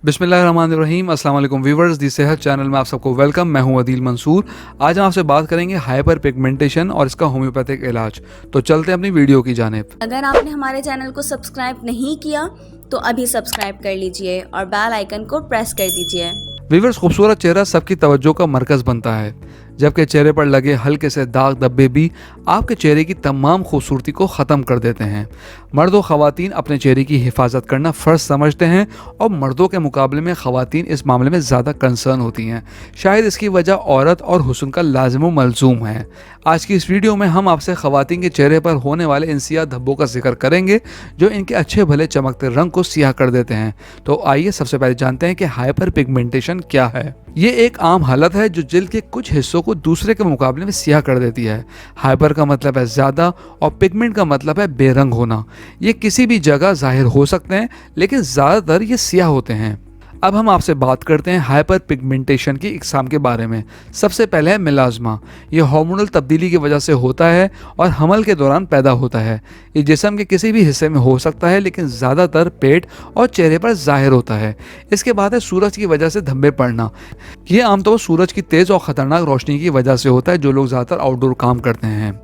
बिस्मिल्लाहिर्रहमानिर्रहीम। अस्सलाम वालेकुम व्यूवर्स, दी सेहत चैनल में आप सबको वेलकम। मैं हूं अदील मंसूर। आज हम आपसे बात करेंगे हाइपर पिगमेंटेशन और इसका होम्योपैथिक इलाज। तो चलते हैं अपनी वीडियो की जानिब। अगर आपने हमारे चैनल को सब्सक्राइब नहीं किया तो अभी सब्सक्राइब कर लीजिए और बेल आइकन को प्रेस कर दीजिए। व्यूवर्स, खूबसूरत चेहरा सबकी तवज्जो का मरकज़ बनता है, जबकि चेहरे पर लगे हल्के से दाग धब्बे भी आपके चेहरे की तमाम खूबसूरती को ख़त्म कर देते हैं। मर्द और ख़वातीन अपने चेहरे की हिफाजत करना फ़र्ज समझते हैं और मर्दों के मुकाबले में ख़वातीन इस मामले में ज़्यादा कंसर्न होती हैं। शायद इसकी वजह औरत और हुस्न का लाजिम व मलजूम है। आज की इस वीडियो में हम आपसे ख़वातीन के चेहरे पर होने वाले इन सियाह धब्बों का जिक्र करेंगे जो इनके अच्छे भले चमकते रंग को सियाह कर देते हैं। तो आइए सबसे पहले जानते हैं कि हाइपर पिगमेंटेशन क्या है। ये एक आम हालत है जो जिल्द के कुछ हिस्सों को दूसरे के मुकाबले में सियाह कर देती है। हाइपर का मतलब है ज़्यादा और पिगमेंट का मतलब है बेरंग होना। ये किसी भी जगह जाहिर हो सकते हैं, लेकिन ज़्यादातर ये सियाह होते हैं। अब हम आपसे बात करते हैं हाइपर पिगमेंटेशन की इकसाम के बारे में। सबसे पहले है मिलाज़मा। ये हार्मोनल तब्दीली की वजह से होता है और हमल के दौरान पैदा होता है। ये जिस्म के किसी भी हिस्से में हो सकता है, लेकिन ज़्यादातर पेट और चेहरे पर जाहिर होता है। इसके बाद है सूरज की वजह से धब्बे पड़ना। ये आमतौर पर सूरज की तेज़ और ख़तरनाक रोशनी की वजह से होता है, जो लोग ज़्यादातर आउटडोर काम करते हैं।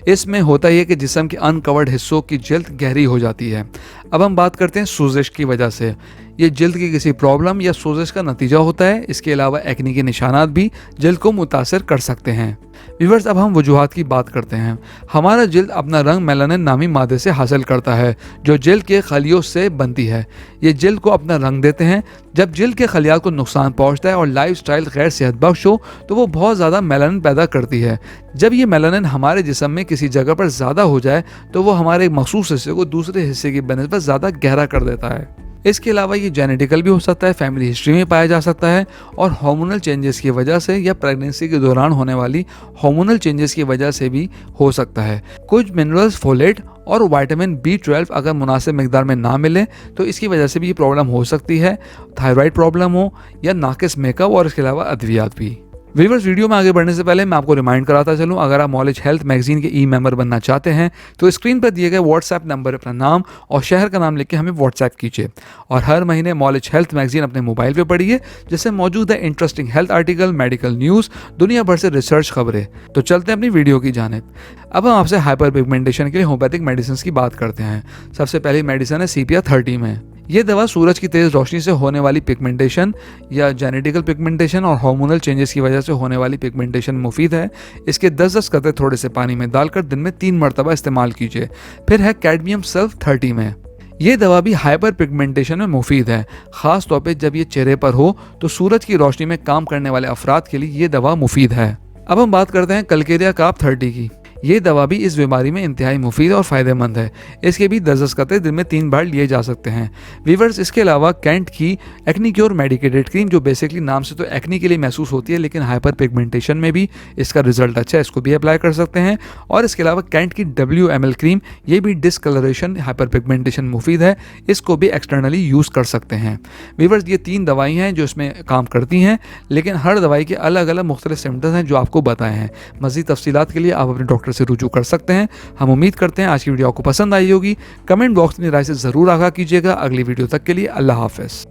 इसमें होता यह कि जिस्म के अनकवर्ड हिस्सों की जल्द गहरी हो जाती है। अब हम बात करते हैं सोजिश की वजह से। ये जल्द की किसी प्रॉब्लम या सोजिश का नतीजा होता है। इसके अलावा एक्ने के निशानात भी जल्द को मुतासिर कर सकते हैं। व्यूअर्स, अब हम वजूहात की बात करते हैं। हमारा जल्द अपना रंग मेलानिन नामी मादे से हासिल करता है, जो जल्द के खलियों से बनती है। ये जल्द को अपना रंग देते हैं। जब जल्द के खलियात को नुकसान पहुंचता है और लाइफस्टाइल गैर सेहतबख्श हो तो वो बहुत ज़्यादा मेलानिन पैदा करती है। जब ये मेलानिन हमारे जिस्म में किसी जगह पर ज़्यादा हो जाए तो वो हमारे एक मखसूस हिस्से को दूसरे हिस्से की बनस्बत ज़्यादा गहरा कर देता है। इसके अलावा ये जेनेटिकल भी हो सकता है, फैमिली हिस्ट्री में पाया जा सकता है और हार्मोनल चेंजेस की वजह से या प्रेगनेंसी के दौरान होने वाली हार्मोनल चेंजेस की वजह से भी हो सकता है। कुछ मिनरल्स, फोलेट और विटामिन B12 अगर मुनासिब मिकदार में ना मिले तो इसकी वजह से भी ये प्रॉब्लम हो सकती है। थायराइड प्रॉब्लम हो या नाकिस मेकअप और इसके अलावा अद्वियात भी। व्यूअर्स, वीडियो में आगे बढ़ने से पहले मैं आपको रिमाइंड कराता चलूं, अगर आप नॉलेज हेल्थ मैगजीन के मेंबर बनना चाहते हैं तो स्क्रीन पर दिए गए व्हाट्सएप नंबर पर अपना नाम और शहर का नाम लिख के हमें व्हाट्सएप कीजिए और हर महीने नॉलेज हेल्थ मैगजीन अपने मोबाइल पे पढ़िए, जिससे मौजूद है interesting health article, medical news, दुनिया भर से रिसर्च खबरें। तो चलते हैं अपनी वीडियो की जानिब। अब हम आपसे हाइपर पिगमेंटेशन के लिए होम्योपैथिक मेडिसिन की बात करते हैं। सबसे पहली मेडिसिन है सीपिया 30 में। ये दवा सूरज की तेज़ रोशनी से होने वाली पिगमेंटेशन या जेनेटिकल पिगमेंटेशन और हार्मोनल चेंजेस की वजह से होने वाली पिगमेंटेशन मुफीद है। इसके 10-10 कतरे थोड़े से पानी में डालकर दिन में 3 मरतबा इस्तेमाल कीजिए। फिर है कैडमियम सल्फ 30 में। ये दवा भी हाइपर पिगमेंटेशन में मुफीद है, ख़ास तौर पे जब ये चेहरे पर हो तो सूरज की रोशनी में काम करने वाले अफराद के लिए ये दवा मुफीद है। अब हम बात करते हैं कलकेरिया काप 30 की। ये दवा भी इस बीमारी में इंतहाई मुफीद और फ़ायदेमंद है। इसके भी 10-10 कतरे दिन में 3 बार लिए जा सकते हैं। वीवर्स, इसके अलावा कैंट की एक्नी क्योर मेडिकेटेड क्रीम, जो बेसिकली नाम से तो एक्नी के लिए महसूस होती है, लेकिन हाइपर पिगमेंटेशन में भी इसका रिजल्ट अच्छा है, इसको भी अप्लाई कर सकते हैं। और इसके अलावा कैंट की WML क्रीम, ये भी डिसकलरेशन हाइपर पिगमेंटेशन मुफीद है, इसको भी एक्सटर्नली यूज़ कर सकते हैं। वीवर्स, ये 3 दवाई हैं जो इसमें काम करती हैं, लेकिन हर दवाई के अलग अलग मुख्तलिफ सिम्टम्स हैं जो आपको बताए हैं। मज़ीद तफसीलात के लिए आप अपने डॉक्टर से रुजू कर सकते हैं। हम उम्मीद करते हैं आज की वीडियो आपको पसंद आई होगी। कमेंट बॉक्स में राय से ज़रूर आगाह कीजिएगा। अगली वीडियो तक के लिए अल्लाह हाफ़िज़।